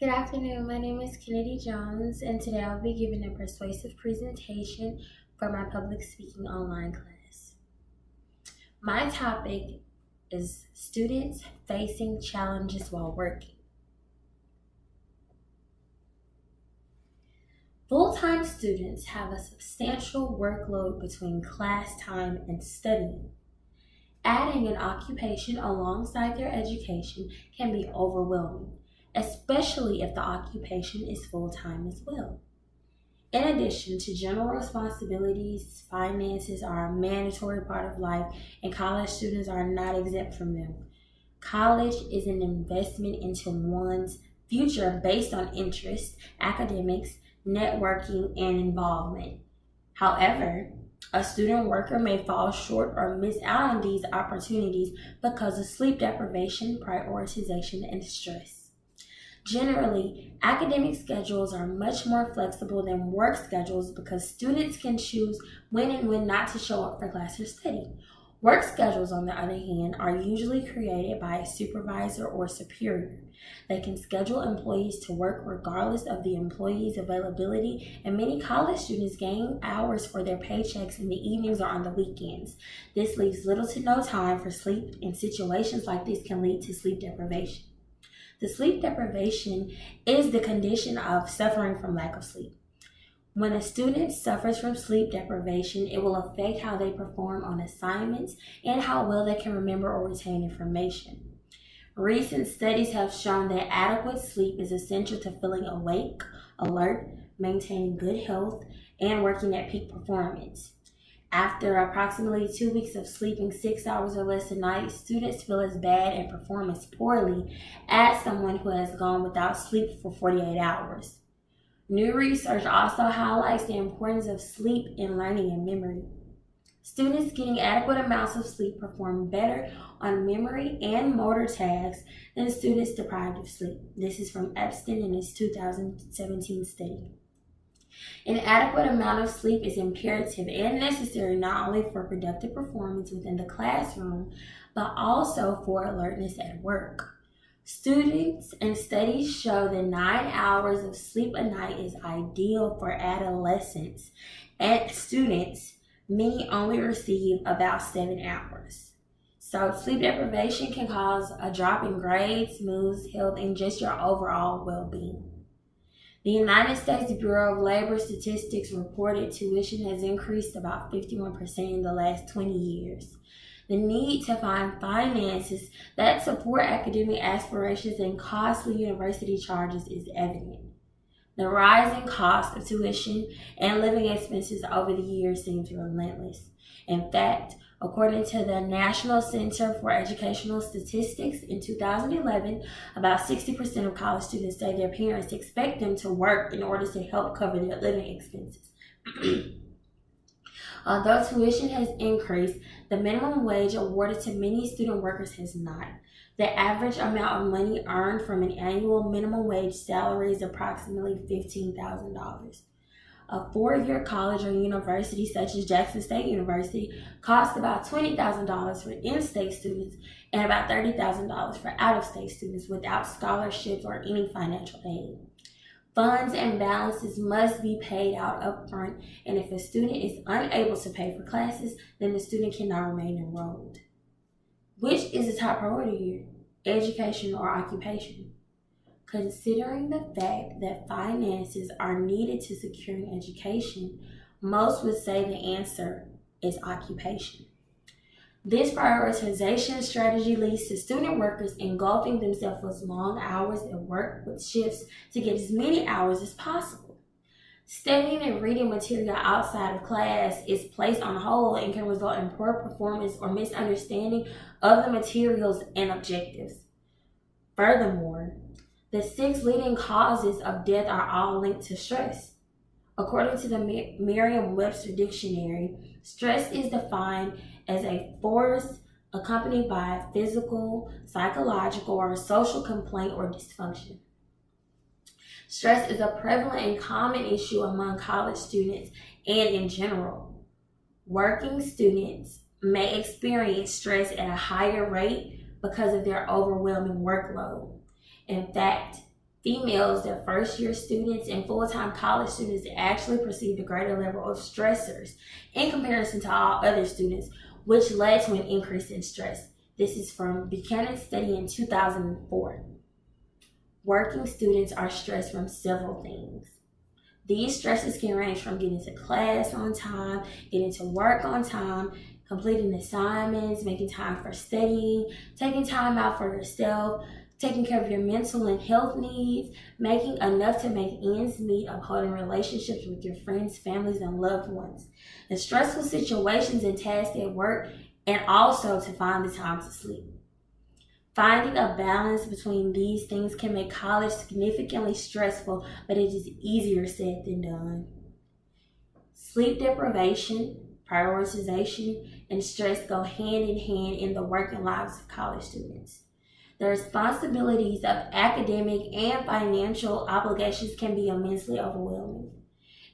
Good afternoon. My name is Kennedy Jones, and today I'll be giving a persuasive presentation for my public speaking online class. My topic is students facing challenges while working. Full-time students have a substantial workload between class time and studying. Adding an occupation alongside their education can be overwhelming, especially if the occupation is full-time as well. In addition to general responsibilities, finances are a mandatory part of life, and college students are not exempt from them. College is an investment into one's future based on interest, academics, networking, and involvement. However, a student worker may fall short or miss out on these opportunities because of sleep deprivation, prioritization, and stress. Generally, academic schedules are much more flexible than work schedules because students can choose when and when not to show up for class or study. Work schedules, on the other hand, are usually created by a supervisor or superior. They can schedule employees to work regardless of the employee's availability, and many college students gain hours for their paychecks in the evenings or on the weekends. This leaves little to no time for sleep, and situations like this can lead to sleep deprivation. The sleep deprivation is the condition of suffering from lack of sleep. When a student suffers from sleep deprivation, it will affect how they perform on assignments and how well they can remember or retain information. Recent studies have shown that adequate sleep is essential to feeling awake, alert, maintaining good health, and working at peak performance. After approximately 2 weeks of sleeping 6 hours or less a night, students feel as bad and perform as poorly as someone who has gone without sleep for 48 hours. New research also highlights the importance of sleep in learning and memory. Students getting adequate amounts of sleep perform better on memory and motor tasks than students deprived of sleep. This is from Epstein in his 2017 study. An adequate amount of sleep is imperative and necessary not only for productive performance within the classroom, but also for alertness at work. Students and studies show that 9 hours of sleep a night is ideal for adolescents, and students, many only receive about 7 hours. So sleep deprivation can cause a drop in grades, moods, health, and just your overall well-being. The United States Bureau of Labor Statistics reported tuition has increased about 51% in the last 20 years. The need to find finances that support academic aspirations and costly university charges is evident. The rising cost of tuition and living expenses over the years seems relentless. In fact, according to the National Center for Educational Statistics in 2011, about 60% of college students say their parents expect them to work in order to help cover their living expenses. Although tuition has increased, the minimum wage awarded to many student workers has not. The average amount of money earned from an annual minimum wage salary is approximately $15,000. A 4-year college or university such as Jackson State University costs about $20,000 for in-state students and about $30,000 for out-of-state students without scholarships or any financial aid. Funds and balances must be paid out upfront, and if a student is unable to pay for classes, then the student cannot remain enrolled. Which is the top priority here, education or occupation? Considering the fact that finances are needed to securing education, most would say the answer is occupation. This prioritization strategy leads to student workers engulfing themselves with long hours at work with shifts to get as many hours as possible. Studying and reading material outside of class is placed on hold and can result in poor performance or misunderstanding of the materials and objectives. Furthermore, the 6 leading causes of death are all linked to stress. According to the Merriam-Webster Dictionary, stress is defined as a force accompanied by a physical, psychological, or social complaint or dysfunction. Stress is a prevalent and common issue among college students and in general. Working students may experience stress at a higher rate because of their overwhelming workload. In fact, Females, their first year students, and full-time college students actually perceived a greater level of stressors in comparison to all other students, which led to an increase in stress. This is from Buchanan's study in 2004. Working students are stressed from several things. These stresses can range from getting to class on time, getting to work on time, completing assignments, making time for studying, taking time out for yourself, taking care of your mental and health needs, making enough to make ends meet, upholding relationships with your friends, families, and loved ones, the stressful situations and tasks at work, and also to find the time to sleep. Finding a balance between these things can make college significantly stressful, but it is easier said than done. Sleep deprivation, prioritization, and stress go hand in hand in the working lives of college students. The responsibilities of academic and financial obligations can be immensely overwhelming.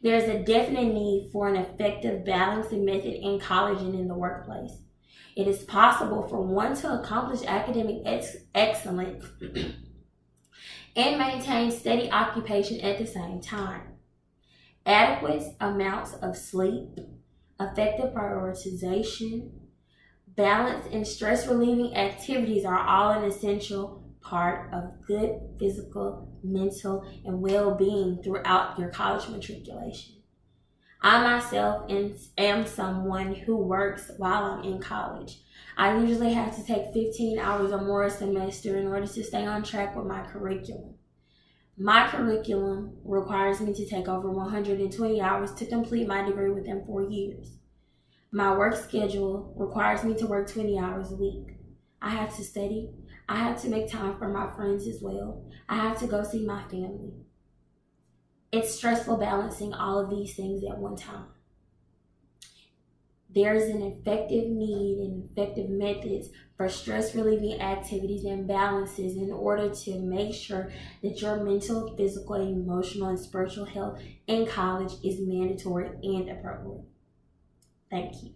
There is a definite need for an effective balancing method in college and in the workplace. It is possible for one to accomplish academic excellence and maintain steady occupation at the same time. Adequate amounts of sleep, effective prioritization, balance, and stress-relieving activities are all an essential part of good physical, mental, and well-being throughout your college matriculation. I myself am someone who works while I'm in college. I usually have to take 15 hours or more a semester in order to stay on track with my curriculum. My curriculum requires me to take over 120 hours to complete my degree within 4 years. My work schedule requires me to work 20 hours a week. I have to study. I have to make time for my friends as well. I have to go see my family. It's stressful balancing all of these things at one time. There's an effective need and effective methods for stress-relieving activities and balances in order to make sure that your mental, physical, emotional, and spiritual health in college is mandatory and appropriate. Thank you.